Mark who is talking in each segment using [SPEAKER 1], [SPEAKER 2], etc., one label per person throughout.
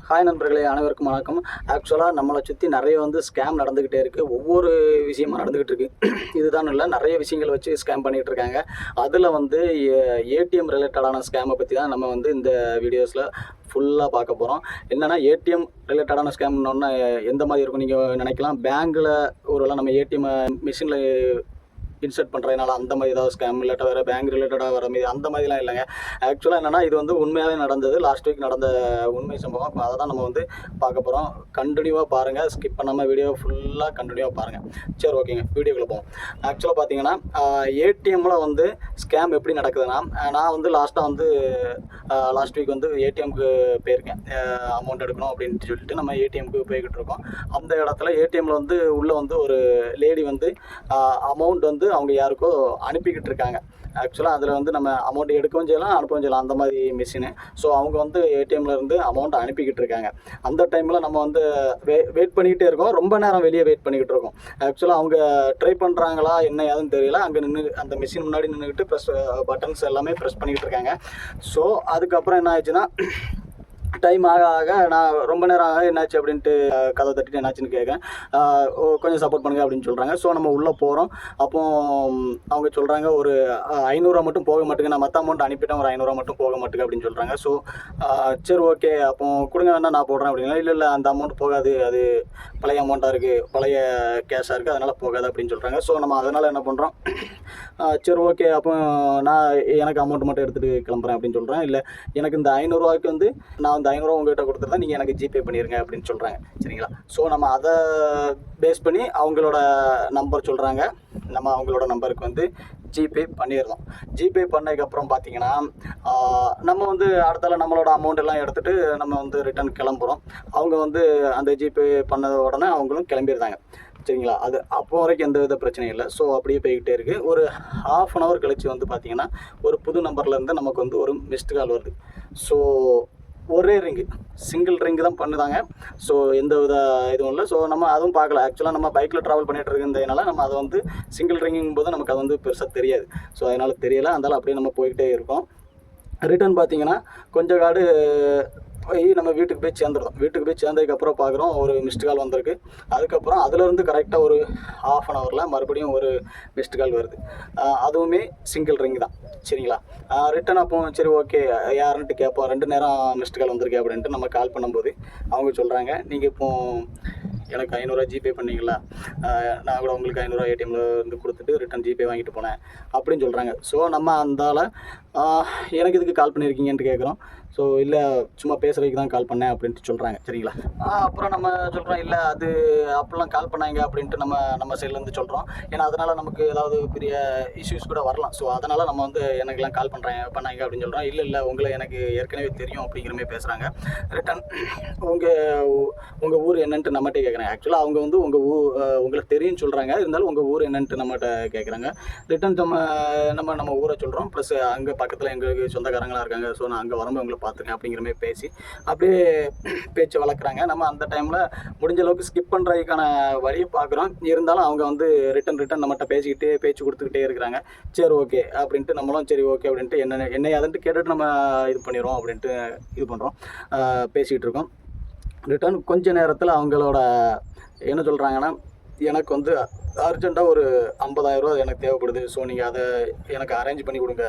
[SPEAKER 1] Hi நண்பர்களே, அனைவருக்கும் வணக்கம். ஆக்சுவலாக நம்மளை சுற்றி நிறைய ஸ்கேம் நடந்துக்கிட்டே இருக்குது. ஒவ்வொரு விஷயமும் நடந்துக்கிட்டு இருக்குது. இதுதான் இல்லை, நிறைய விஷயங்கள் வச்சு ஸ்கேம் பண்ணிகிட்டு இருக்காங்க. அதில் ஏடிஎம் ரிலேட்டடான ஸ்கேமை பற்றி தான் நம்ம இந்த வீடியோஸில் ஃபுல்லாக பார்க்க போகிறோம். என்னென்னா, ஏடிஎம் ரிலேட்டடான ஸ்கேம்னோன்னா எந்த மாதிரி இருக்கும் நீங்கள் நினைக்கலாம். பேங்க்கில் ஒருவேளை நம்ம ஏடிஎம் மிஷினில் இன்சர்ட் பண்ணுறதுனால அந்த மாதிரி ஏதாவது ஸ்கேம் இல்லாட்ட வேறு பேங்க் ரிலேட்டடாக வர மாதிரி அந்த மாதிரிலாம் இல்லைங்க. ஆக்சுவலாக என்னென்னா, இது உண்மையாகவே நடந்தது. லாஸ்ட் வீக் நடந்த உண்மை சம்பவம். இப்போ அதை தான் நம்ம பார்க்க போகிறோம். கண்டினியூவாக பாருங்கள், ஸ்கிப் பண்ணாமல் வீடியோ ஃபுல்லாக கண்டினியூவாக பாருங்கள். சரி, ஓகேங்க, வீடியோக்குள்ளே போவோம். ஆக்சுவலாக பார்த்தீங்கன்னா, ஏடிஎம்மில் ஸ்கேம் எப்படி நடக்குதுன்னா, நான் லாஸ்ட் வீக் ஏடிஎம்க்கு போயிருக்கேன். அமௌண்ட் எடுக்கணும் அப்படின்ட்டு சொல்லிட்டு நம்ம ஏடிஎம்க்கு போய்கிட்டு இருக்கோம். அந்த இடத்துல ஏடிஎம்மில் உள்ளே ஒரு லேடி அமௌண்ட் அவங்க யாருக்கோ அனுப்பிக்கிட்டு இருக்காங்க. ஆக்சுவலாக அதில் நம்ம அமௌண்ட் எடுக்கவும் செய்யலாம், அனுப்பவும் செய்யலாம், அந்த மாதிரி மிஷினு. ஸோ அவங்க ஏடிஎம்லேருந்து அமௌண்ட் அனுப்பிக்கிட்டு இருக்காங்க. அந்த டைமில் நம்ம வெயிட் பண்ணிக்கிட்டே இருக்கோம். ரொம்ப நேரம் வெளியே வெயிட் பண்ணிக்கிட்டு இருக்கோம். ஆக்சுவலாக அவங்க ட்ரை பண்ணுறாங்களா என்ன ஏதுன்னு தெரியல. அங்கே அந்த மிஷின் முன்னாடி நின்றுக்கிட்டு பட்டன்ஸ் எல்லாமே ப்ரெஸ் பண்ணிக்கிட்டு இருக்காங்க. ஸோ அதுக்கப்புறம் என்ன ஆயிடுச்சுன்னா, டைம் ஆக ஆக நான் ரொம்ப நேரம் ஆக என்னாச்சு அப்படின்ட்டு கதை தட்டிட்டு என்னாச்சுன்னு கேட்குறேன். கொஞ்சம் சப்போர்ட் பண்ணுங்க அப்படின்னு சொல்கிறாங்க. ஸோ நம்ம உள்ளே போகிறோம். அப்போ அவங்க சொல்கிறாங்க, ஒரு 500 மட்டும் போக மாட்டேங்க, நான் மற்ற அமௌண்ட் அனுப்பிட்டேன், ஒரு 500 மட்டும் போக மாட்டேங்க அப்படின்னு சொல்கிறாங்க. ஸோ சரி, ஓகே, அப்போ கொடுங்க, வேணா நான் போடுறேன் அப்படின்னா, இல்லை அந்த அமௌண்ட் போகாது, அது பழைய அமௌண்ட்டாக இருக்குது, பழைய கேஷாக இருக்குது, அதனால் போகாது அப்படின்னு சொல்கிறாங்க. ஸோ நம்ம அதனால் என்ன பண்ணுறோம், சரி, ஓகே, அப்போ நான் எனக்கு அமௌண்ட் மட்டும் எடுத்துகிட்டு கிளம்புறேன் அப்படின்னு சொல்கிறேன். இல்லை, எனக்கு இந்த 500 ரூபாய்க்கு நான் 500 உங்கள்கிட்ட கொடுத்துருந்தா நீங்கள் எனக்கு ஜிபே பண்ணிடுங்க அப்படின்னு சொல்கிறாங்க. சரிங்களா? ஸோ நம்ம அதை பேஸ் பண்ணி அவங்களோட நம்பர் சொல்கிறாங்க. நம்ம அவங்களோட நம்பருக்கு ஜிபே பண்ணிடுறோம். ஜிபே பண்ணதுக்கப்புறம் பார்த்தீங்கன்னா, நம்ம அடுத்தால நம்மளோட அமௌண்ட் எல்லாம் எடுத்துகிட்டு நம்ம ரிட்டர்ன் கிளம்புறோம். அவங்க அந்த ஜிபே பண்ணத உடனே அவங்களும் கிளம்பிடுறாங்க. சரிங்களா? அது அப்போ வரைக்கும் எந்த வித பிரச்சனையும் இல்லை. ஸோ அப்படியே போய்கிட்டே இருக்குது. ஒரு 1/2 hour கழிச்சு பார்த்தீங்கன்னா, ஒரு புது நம்பர்லேருந்து நமக்கு ஒரு மிஸ்டு கால் வருது. ஸோ ஒரே சிங்கிள் ரிங்கு தான் பண்ணுதாங்க. ஸோ எந்த வித இதுவும் இல்லை. ஸோ நம்ம அதுவும் பார்க்கல. ஆக்சுவலாக நம்ம பைக்கில் ட்ராவல் பண்ணிகிட்டு இருக்கிறதுனால நம்ம அதை சிங்கிள் ரிங்கிங் போது நமக்கு அது பெருசாக தெரியாது. ஸோ அதனால் தெரியலை. அதனால் அப்படியே நம்ம போய்கிட்டே இருக்கோம். ரிட்டர்ன் பார்த்தீங்கன்னா, கொஞ்சம் காடு போய் நம்ம வீட்டுக்கு போய் சேர்ந்துருந்தோம். வீட்டுக்கு போய் சேர்ந்ததுக்கப்புறம் பார்க்குறோம், ஒரு மிஸ்டு கால் வந்திருக்கு. அதுக்கப்புறம் அதிலேருந்து கரெக்டாக ஒரு 1/2 hourல மறுபடியும் ஒரு மிஸ்டு கால் வருது. அதுவுமே சிங்கிள் ரிங் தான். சரிங்களா? ரிட்டன் அப்போ சரி, ஓகே, யாருன்ட்டு கேட்போம். 2 நேரம் மிஸ்டு கால் வந்திருக்கு அப்படின்ட்டு நம்ம கால் பண்ணும்போது அவங்க சொல்கிறாங்க, நீங்கள் இப்போ எனக்கு 500 ஜிபே பண்ணிங்களா, நான் கூட உங்களுக்கு 500 ஏடிஎம்மில் கொடுத்துட்டு ரிட்டன் ஜிபே வாங்கிட்டு போனேன் அப்படின்னு சொல்கிறாங்க. ஸோ நம்ம அந்தால எனக்கு இதுக்கு கால் பண்ணியிருக்கீங்கன்ட்டு கேட்குறோம். ஸோ இல்லை, சும்மா பேசுகிறதுக்கு தான் கால் பண்ணேன் அப்படின்ட்டு சொல்கிறாங்க. சரிங்களா? அப்புறம் நம்ம சொல்கிறோம், இல்லை அது அப்படிலாம் கால் பண்ணாங்க அப்படின்ட்டு நம்ம சைட்லேருந்து சொல்கிறோம். ஏன்னா அதனால் நமக்கு ஏதாவது பெரிய இஷ்யூஸ் கூட வரலாம். ஸோ அதனால் நம்ம எனக்கெல்லாம் கால் பண்ணாங்க அப்படின்னு சொல்கிறோம். இல்லை, உங்களை எனக்கு ஏற்கனவே தெரியும் அப்படிங்கிற மாதிரி பேசுகிறாங்க. ரிட்டன் உங்கள் ஊர் என்னன்ட்டு நம்மகிட்ட கேட்குறாங்க. ஆக்சுவலாக அவங்க உங்களுக்கு தெரியும்னு சொல்கிறாங்க. இருந்தாலும் உங்கள் ஊர் என்னன்ட்டு நம்மகிட்ட கேட்குறாங்க. ரிட்டன் நம்ம ஊரை சொல்கிறோம். ப்ளஸ் அங்கே பக்கத்தில் எங்களுக்கு சொந்தக்காரங்களாம் இருக்காங்க. ஸோ நான் அங்கே வரும்போது உங்களை பார்த்துருக்கேன் அப்படிங்கிற மாதிரி பேசி அப்படியே பேச்சு வளர்க்குறாங்க. நம்ம அந்த டைமில் முடிஞ்ச அளவுக்கு ஸ்கிப் பண்ணுறதுக்கான வழியை பார்க்குறோம். இருந்தாலும் அவங்க ரிட்டன் நம்மகிட்ட பேச்சு கொடுத்துக்கிட்டே இருக்கிறாங்க. சரி, ஓகே அப்படின்ட்டு நம்மளும் சரி, ஓகே அப்படின்ட்டு என்ன அதுன்ட்டு கேட்டுட்டு நம்ம இது பண்ணிடுவோம் அப்படின்ட்டு இது பண்ணுறோம், பேசிகிட்டு இருக்கோம். ரிட்டன் கொஞ்ச நேரத்தில் அவங்களோட என்ன சொல்கிறாங்கன்னா, எனக்கு அர்ஜெண்ட்டாக ஒரு 50,000 ரூபா எனக்கு தேவைப்படுது. ஸோ நீங்கள் அதை எனக்கு அரேஞ்ச் பண்ணி கொடுங்க.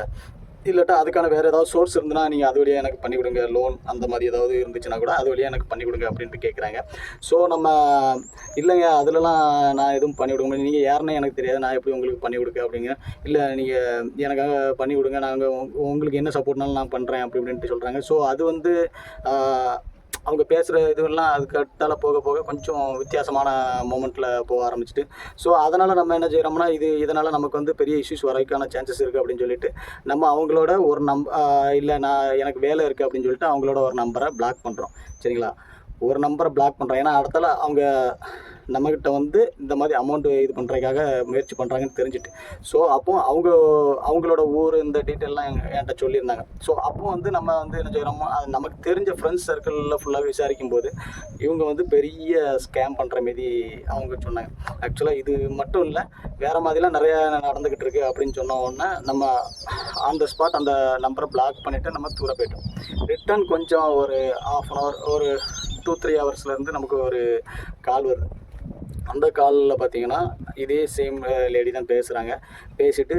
[SPEAKER 1] இல்லாட்டா அதுக்கான வேறு ஏதாவது சோர்ஸ் இருந்துன்னா நீங்கள் அது வழியாக எனக்கு பண்ணி கொடுங்க. லோன் அந்த மாதிரி ஏதாவது இருந்துச்சுன்னா கூட அது வழியாக எனக்கு பண்ணி கொடுங்க அப்படின்ட்டு கேட்குறாங்க. ஸோ நம்ம இல்லைங்க, அதிலலாம் நான் எதுவும் பண்ணி கொடுக்க முடியும், நீங்கள் யாருன்னே எனக்கு தெரியாது, நான் எப்படி உங்களுக்கு பண்ணி கொடுக்க அப்படிங்க. இல்லை, நீங்கள் எனக்காக பண்ணி கொடுங்க, நாங்கள் உங்களுக்கு என்ன சப்போர்ட்னாலும் நான் பண்ணுறேன் அப்படி இப்படின்ட்டு சொல்கிறாங்க. ஸோ அது அவங்க பேசுகிற இதுவெல்லாம் அதுக்கு அடுத்தால போக போக கொஞ்சம் வித்தியாசமான மூமெண்ட்டில் போக ஆரம்பிச்சிட்டு, ஸோ அதனால் நம்ம என்ன செய்கிறோம்னா, இதனால் நமக்கு பெரிய இஷ்யூஸ் வரதுக்கான சான்சஸ் இருக்குது அப்படின்னு சொல்லிட்டு நம்ம அவங்களோட ஒரு இல்லை, எனக்கு வேலை இருக்குது அப்படின்னு சொல்லிட்டு அவங்களோட ஒரு நம்பரை பிளாக் பண்ணுறோம். சரிங்களா? ஒரு நம்பரை பிளாக் பண்ணுறோம். ஏன்னா அடுத்தால அவங்க நம்மக்கிட்ட இந்த மாதிரி அமௌண்ட்டு இது பண்ணுறதுக்காக முயற்சி பண்ணுறாங்கன்னு தெரிஞ்சுட்டு, ஸோ அப்போ அவங்களோட ஊர் இந்த டீட்டெயிலெலாம் என்கிட்ட சொல்லியிருந்தாங்க. ஸோ அப்போ நம்ம என்ன செய்கிறோமோ, அது நமக்கு தெரிஞ்ச ஃப்ரெண்ட்ஸ் சர்க்கிளில் ஃபுல்லாக விசாரிக்கும் போது இவங்க பெரிய ஸ்கேம் பண்ணுற மாரி அவங்க சொன்னாங்க. ஆக்சுவலாக இது மட்டும் இல்லை, வேறு மாதிரிலாம் நிறையா நடந்துக்கிட்டு இருக்குது அப்படின்னு சொன்ன உடனே நம்ம ஆன் த ஸ்பாட் அந்த நம்பரை பிளாக் பண்ணிவிட்டு நம்ம தூர போயிட்டோம். ரிட்டன் கொஞ்சம் ஒரு 1/2 hour ஒரு 2-3 ஹவர்ஸ்லேருந்து நமக்கு ஒரு கால் வருது. அந்த காலில் பார்த்தீங்கன்னா இதே சேம் லேடி தான் பேசுகிறாங்க. பேசிவிட்டு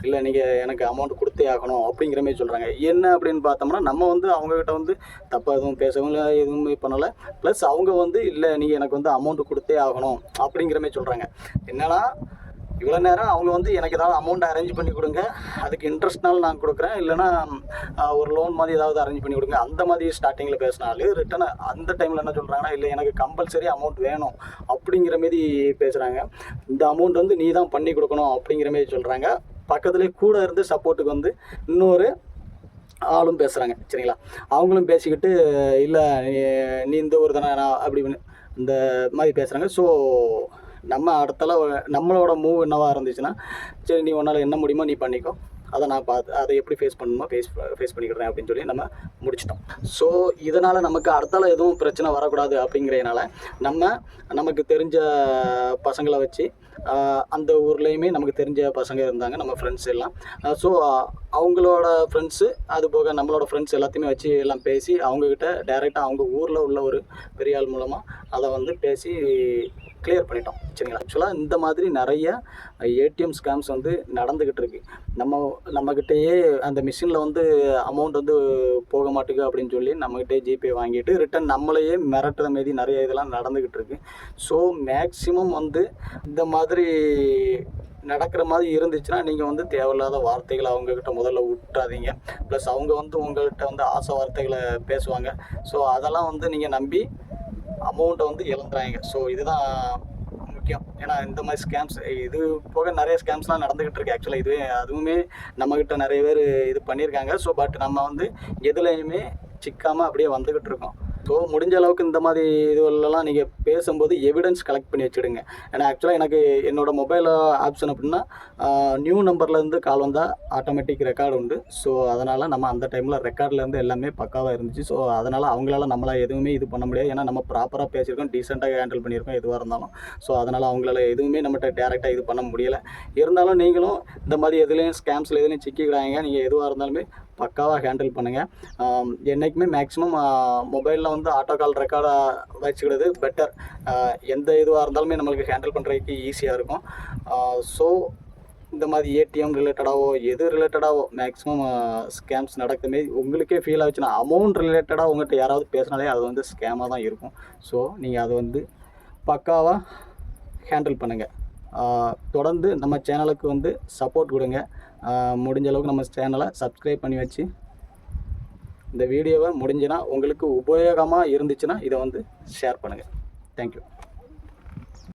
[SPEAKER 1] இல்லை நீங்கள் எனக்கு அமௌண்ட் கொடுத்தே ஆகணும் அப்படிங்கிற மாதிரி சொல்கிறாங்க. என்ன அப்படின்னு பார்த்தோம்னா நம்ம வந்து அவங்கக்கிட்ட வந்து தப்பாக எதுவும் பேசவும் இல்லை, எதுவுமே பண்ணலை. ப்ளஸ் அவங்க வந்து இல்லை நீங்கள் எனக்கு வந்து அமௌண்ட்டு கொடுத்தே ஆகணும் அப்படிங்கிற மாதிரி சொல்கிறாங்க. என்னன்னா இவ்வளோ நேரம் அவங்க வந்து எனக்கு ஏதாவது அமௌண்ட் அரேஞ்ச் பண்ணி கொடுங்க, அதுக்கு இன்ட்ரெஸ்ட்னாலும் நான் கொடுக்குறேன், இல்லைனா ஒரு லோன் மாதிரி ஏதாவது அரேஞ்ச் பண்ணி கொடுங்க, அந்த மாதிரி ஸ்டார்டிங்கில் பேசினாலும் ரிட்டன் அந்த டைமில் என்ன சொல்கிறாங்கன்னா இல்லை எனக்கு கம்பல்சரி அமௌண்ட் வேணும் அப்படிங்கிற மாரி பேசுகிறாங்க. இந்த அமௌண்ட் வந்து நீ தான் பண்ணி கொடுக்கணும் அப்படிங்கிற மாரி சொல்கிறாங்க. பக்கத்துலேயே கூட இருந்து சப்போர்ட்டுக்கு வந்து இன்னொரு ஆளும் பேசுகிறாங்க. சரிங்களா, அவங்களும் பேசிக்கிட்டு இல்லை நீ இந்த ஒரு தானே நான் அப்படி இந்த மாதிரி பேசுகிறாங்க. ஸோ நம்ம அடுத்தால நம்மளோட மூவ் என்னவாக இருந்துச்சுன்னா, சரி நீ உன்னால் என்ன முடியுமோ நீ பண்ணிக்கோ, அதை நான் பார்த்து அதை எப்படி ஃபேஸ் பண்ணணுமோ ஃபேஸ் பண்ணிக்கிறேன் அப்படின்னு சொல்லி நம்ம முடிச்சிட்டோம். ஸோ இதனால் நமக்கு அடுத்தால எதுவும் பிரச்சனை வரக்கூடாது அப்படிங்கிறதுனால நமக்கு தெரிஞ்ச பசங்களை வச்சு அந்த ஊர்லேயுமே நமக்கு தெரிஞ்ச பசங்க இருந்தாங்க, நம்ம ஃப்ரெண்ட்ஸ் எல்லாம். ஸோ அவங்களோட ஃப்ரெண்ட்ஸு அது போக நம்மளோட ஃப்ரெண்ட்ஸ் எல்லாத்தையுமே வச்சு எல்லாம் பேசி அவங்கக்கிட்ட டைரெக்டாக அவங்க ஊரில் உள்ள ஒரு பெரிய ஆள் மூலமாக அதை வந்து பேசி கிளியர் பண்ணிட்டோம். சரிங்களா, ஆக்சுவலாக இந்த மாதிரி நிறைய ஏடிஎம் ஸ்கேம்ஸ் வந்து நடந்துக்கிட்டு இருக்குது. நம்மக்கிட்டேயே அந்த மிஷினில் வந்து அமௌண்ட் வந்து போக மாட்டேங்குது அப்படின்னு சொல்லி நம்மக்கிட்டே ஜிபே வாங்கிட்டு ரிட்டன் நம்மளையே மிரட்டுற மாரி நிறைய இதெல்லாம் நடந்துக்கிட்டு இருக்குது. ஸோ மேக்ஸிமம் வந்து இந்த மாதிரி நடக்கிற மாதிரி இருந்துச்சுன்னா நீங்கள் வந்து தேவையில்லாத வார்த்தைகளை அவங்கக்கிட்ட முதல்ல விட்டுறாதீங்க. ப்ளஸ் அவங்க வந்து உங்கள்கிட்ட வந்து ஆசை வார்த்தைகளை பேசுவாங்க. ஸோ அதெல்லாம் வந்து நீங்கள் நம்பி அமௌண்ட்டை வந்து இழந்துறாங்க. ஸோ இதுதான் முக்கியம். ஏன்னா இந்த மாதிரி ஸ்கேம்ஸ் இது போக நிறைய ஸ்கேம்ஸ்லாம் நடந்துக்கிட்டு இருக்குது. ஆக்சுவலாக அதுவுமே நம்மக்கிட்ட நிறைய பேர் இது பண்ணியிருக்காங்க. ஸோ பட் நம்ம வந்து எதுலேயுமே சிக்காமல் அப்படியே வந்துக்கிட்டு இருக்கோம். ஸோ முடிஞ்ச அளவுக்கு இந்த மாதிரி இதுவெல்லாம் நீங்கள் பேசும்போது எவிடன்ஸ் கலெக்ட் பண்ணி வச்சுடுங்க. ஏன்னா ஆக்சுவலாக எனக்கு என்னோடய மொபைல் ஆப்ஷன் அப்படின்னா நியூ நம்பர்லேருந்து கால் வந்தால் ஆட்டோமேட்டிக் ரெக்கார்டு உண்டு. ஸோ அதனால் நம்ம அந்த டைமில் ரெக்கார்ட்லேருந்து எல்லாமே பக்காவாக இருந்துச்சு. ஸோ அதனால் அவங்களால நம்மளால் எதுவுமே இது பண்ண முடியாது. ஏன்னா நம்ம ப்ராப்பராக பேசியிருக்கோம், டீசெண்டாக ஹேண்டில் பண்ணியிருக்கோம் எதுவாக இருந்தாலும். ஸோ அதனால் அவங்களால எதுவுமே நம்மகிட்ட டேரெக்டாக இது பண்ண முடியலை. இருந்தாலும் நீங்களும் இந்த மாதிரி எதுலேயும் ஸ்கேம்ஸில் எதுலேயும் சிக்கிக்கிறாங்க, நீங்கள் எதுவாக இருந்தாலுமே பக்காவாக ஹேண்டில் பண்ணுங்கள். என்றைக்குமே மேக்ஸிமம் மொபைலில் வந்து ஆட்டோ கால் ரெக்கார்டாக வச்சுக்கிறது பெட்டர். எந்த இதுவாக இருந்தாலுமே நம்மளுக்கு ஹேண்டில் பண்ணுறதுக்கு ஈஸியாக இருக்கும். ஸோ இந்த மாதிரி ஏடிஎம் ரிலேட்டடாகவோ எது ரிலேட்டடாகவோ மேக்ஸிமம் ஸ்கேம்ஸ் நடக்குமே உங்களுக்கே ஃபீல் ஆச்சுன்னா அமௌண்ட் ரிலேட்டடாக உங்கள்கிட்ட யாராவது பேசினாலே அது வந்து ஸ்கேமாக தான் இருக்கும். ஸோ நீங்கள் அதை வந்து பக்காவாக ஹேண்டில் பண்ணுங்கள். தொடர்ந்து நம்ம சேனலுக்கு வந்து சப்போர்ட் கொடுங்க. முடிஞ்ச அளவுக்கு நம்ம சேனலை சப்ஸ்கிரைப் பண்ணி வச்சு இந்த வீடியோவை முடிஞ்சுன்னா உங்களுக்கு உபயோகமாக இருந்துச்சுன்னா இதை வந்து ஷேர் பண்ணுங்கள். தேங்க்யூ.